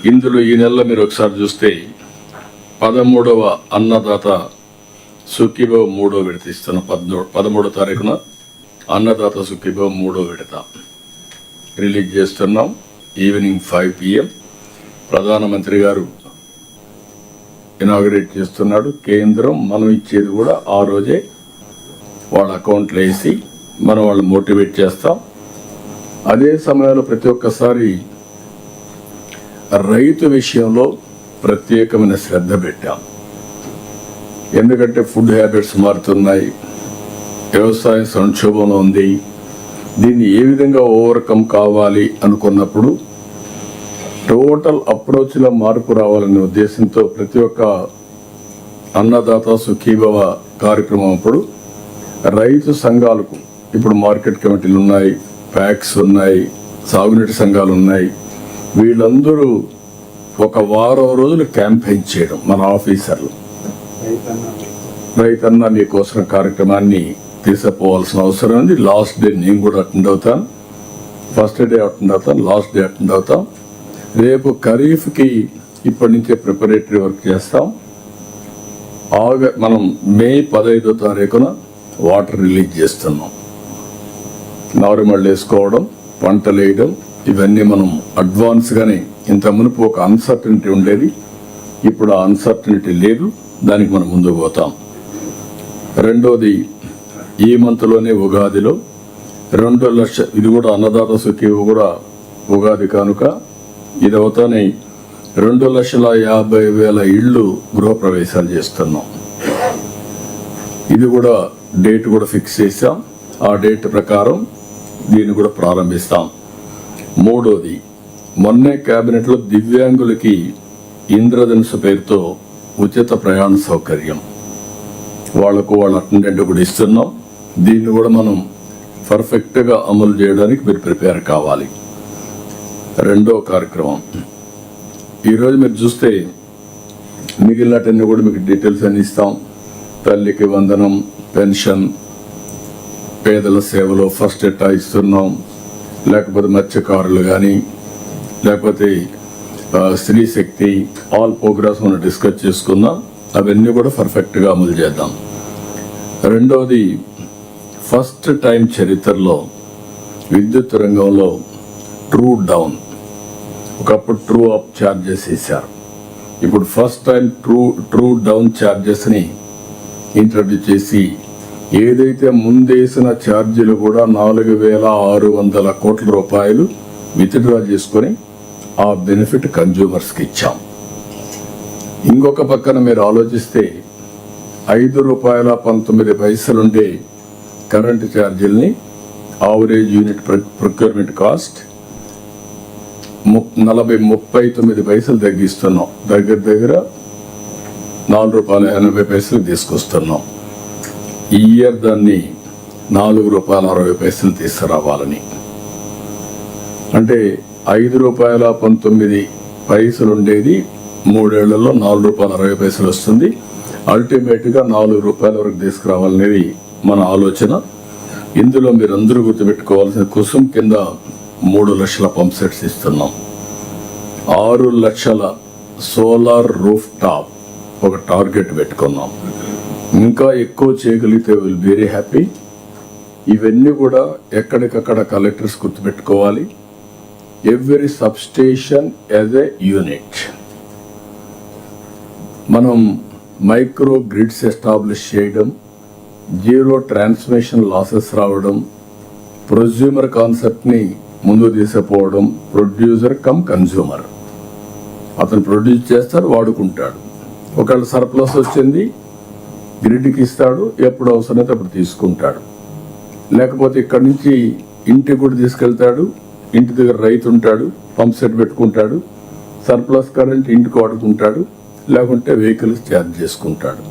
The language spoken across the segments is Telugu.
ఇందులో ఈ నెలలో మీరు ఒకసారి చూస్తే 13వ అన్నదాత సుఖీభవ 3వ విడత ఇస్తున్నాం. 13వ తారీఖున అన్నదాత సుఖీభవ 3వ విడత రిలీజ్ చేస్తున్నాం. ఈవినింగ్ 5 PM ప్రధానమంత్రి గారు ఇనాగరేట్ చేస్తున్నాడు. కేంద్రం మనం ఇచ్చేది కూడా ఆ రోజే వాళ్ళ అకౌంట్లో వేసి మనం వాళ్ళు మోటివేట్ చేస్తాం. అదే సమయంలో ప్రతి ఒక్కసారి రైతు విషయంలో ప్రత్యేకమైన శ్రద్ధ పెట్టాం. ఎందుకంటే ఫుడ్ హ్యాబిట్స్ మారుతున్నాయి, వ్యవసాయ సంక్షోభంలో ఉంది. దీన్ని ఏ విధంగా ఓవర్కమ్ కావాలి అనుకున్నప్పుడు టోటల్ అప్రోచ్లో మార్పు రావాలనే ఉద్దేశంతో ప్రతి ఒక్క అన్నదాత సుఖీభవ కార్యక్రమం అప్పుడు రైతు సంఘాలకు ఇప్పుడు మార్కెట్ కమిటీలు ఉన్నాయి, ప్యాక్స్ ఉన్నాయి, సాగునీటి సంఘాలు ఉన్నాయి. వీళ్ళందరూ ఒక వారం రోజులు క్యాంపెయిన్ చేయడం, మన ఆఫీసర్లు రైతన్న మీకోసం కార్యక్రమాన్ని తీసుకుపోవాల్సిన అవసరం ఉంది. లాస్ట్ డే నేను కూడా అటెండ్ అవుతాను, ఫస్ట్ డే అటెండ్ అవుతాను, లాస్ట్ డే అటెండ్ అవుతాం. రేపు ఖరీఫ్కి ఇప్పటి నుంచే ప్రిపరేటరీ వర్క్ చేస్తాం. మనం మే 15వ తారీఖున వాటర్ రిలీజ్ చేస్తున్నాం. నారుమళ్ళు వేసుకోవడం, పంటలు వేయడం, ఇవన్నీ మనం అడ్వాన్స్గానే. ఇంత మునుపు ఒక అన్సర్టనిటీ ఉండేది, ఇప్పుడు ఆ అన్సర్టనిటీ లేదు. దానికి మనం ముందుకు పోతాం. రెండోది, ఈ మంత్లోనే ఉగాదిలో 2 లక్ష, ఇది కూడా అన్నదాత సుఖీ కూడా ఉగాది కానుక, ఇది అవుతానే 2,50,000 ఇళ్ళు గృహప్రవేశాలు చేస్తున్నాం. ఇది కూడా డేట్ కూడా ఫిక్స్ చేశాం. ఆ డేట్ ప్రకారం దీన్ని కూడా ప్రారంభిస్తాం. మూడోది, మొన్నే కేబినెట్లో దివ్యాంగులకి ఇంద్రధనుసు పేరుతో ఉచిత ప్రయాణ సౌకర్యం వాళ్లకు వాళ్ళ అటెండెంట్ కూడా ఇస్తున్నాం. దీన్ని కూడా మనం పర్ఫెక్ట్గా అమలు చేయడానికి మీరు ప్రిపేర్ కావాలి. రెండో కార్యక్రమం, ఈరోజు మీరు చూస్తే మిగిలినటన్నీ కూడా మీకు డీటెయిల్స్ అన్ని ఇస్తాం. తల్లికి వందనం, పెన్షన్, పేదల సేవలో ఫస్ట్ ఎట్టా ఇస్తున్నాం, లేకపోతే మత్స్యకారులు కానీ, లేకపోతే స్త్రీ శక్తి, ఆల్ ప్రోగ్రామ్స్ మనం డిస్కస్ చేసుకుందాం. అవన్నీ కూడా పర్ఫెక్ట్గా అమలు చేద్దాం. రెండవది, ఫస్ట్ టైం చరిత్రలో విద్యుత్ రంగంలో ట్రూ డౌన్, ఒకప్పుడు ట్రూ అప్ ఛార్జెస్ వేశారు. ఇప్పుడు ఫస్ట్ టైం ట్రూ డౌన్ ఛార్జెస్ని ఇంట్రడ్యూస్ చేసి, ఏదైతే ముందేసిన ఛార్జీలు కూడా 4,600 కోట్ల రూపాయలు విత్డ్రా చేసుకొని ఆ బెనిఫిట్ కన్జ్యూమర్స్కి ఇచ్చాం. ఇంకొక పక్కన మీరు ఆలోచిస్తే ₹5.19 ఉండే కరెంటు ఛార్జీలని ఆవరేజ్ యూనిట్ ప్రొక్యూర్మెంట్ కాస్ట్ 39 తగ్గిస్తున్నాం. దగ్గర ₹4.80 తీసుకొస్తున్నాం. ఈ ఇయర్ దాన్ని ₹4.60 తీసుకురావాలని. అంటే ₹5.19 ఉండేది 3 ఏళ్లలో ₹4.60 వస్తుంది. అల్టిమేట్గా ₹4 వరకు తీసుకురావాలనేది మన ఆలోచన. ఇందులో మీరు అందరూ గుర్తుపెట్టుకోవాల్సిన, కుసుమ్ కింద 3 లక్షల పంప్ సెట్స్ ఇస్తున్నాం. 6 లక్షల సోలార్ రూఫ్ టాప్ ఒక టార్గెట్ పెట్టుకున్నాం. ఇంకా ఎక్కువ చేయగలిగితే విల్ వెరీ హ్యాపీ. ఇవన్నీ కూడా ఎక్కడికక్కడ కలెక్టర్స్ గుర్తుపెట్టుకోవాలి. Every substation as a unit. మనం మైక్రో గ్రిడ్స్ ఎస్టాబ్లిష్ చేయడం, జీరో ట్రాన్స్మిషన్ లాసెస్ రావడం, ప్రొజ్యూమర్ కాన్సెప్ట్ని ముందు తీసుకుపోవడం. ప్రొడ్యూసర్ కమ్ కన్జ్యూమర్, అతను ప్రొడ్యూస్ చేస్తాడు, వాడుకుంటాడు. ఒకవేళ సర్ప్లస్ వచ్చింది గ్రిడ్కి ఇస్తాడు, ఎప్పుడు అవసరమైతే అప్పుడు తీసుకుంటాడు. లేకపోతే ఇక్కడి నుంచి ఇంటికి కూడా తీసుకెళ్తాడు, ఇంటి దగ్గర రైతు ఉంటాడు, పంప్ సెట్ పెట్టుకుంటాడు, సర్ప్లస్ కరెంట్ ఇంటికి వాడుకుంటాడు, లేకుంటే వెహికల్స్ ఛార్జ్ చేసుకుంటాడు.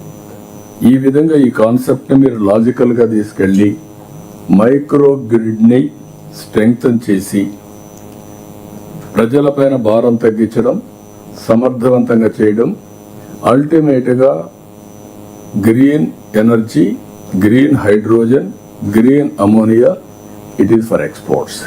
ఈ విధంగా ఈ కాన్సెప్ట్ని మీరు లాజికల్గా తీసుకెళ్ళి మైక్రో గ్రిడ్ని స్ట్రెంగ్తన్ చేసి ప్రజలపైన భారం తగ్గించడం, సమర్థవంతంగా చేయడం, అల్టిమేట్గా green energy, green hydrogen, green ammonia, it is for exports.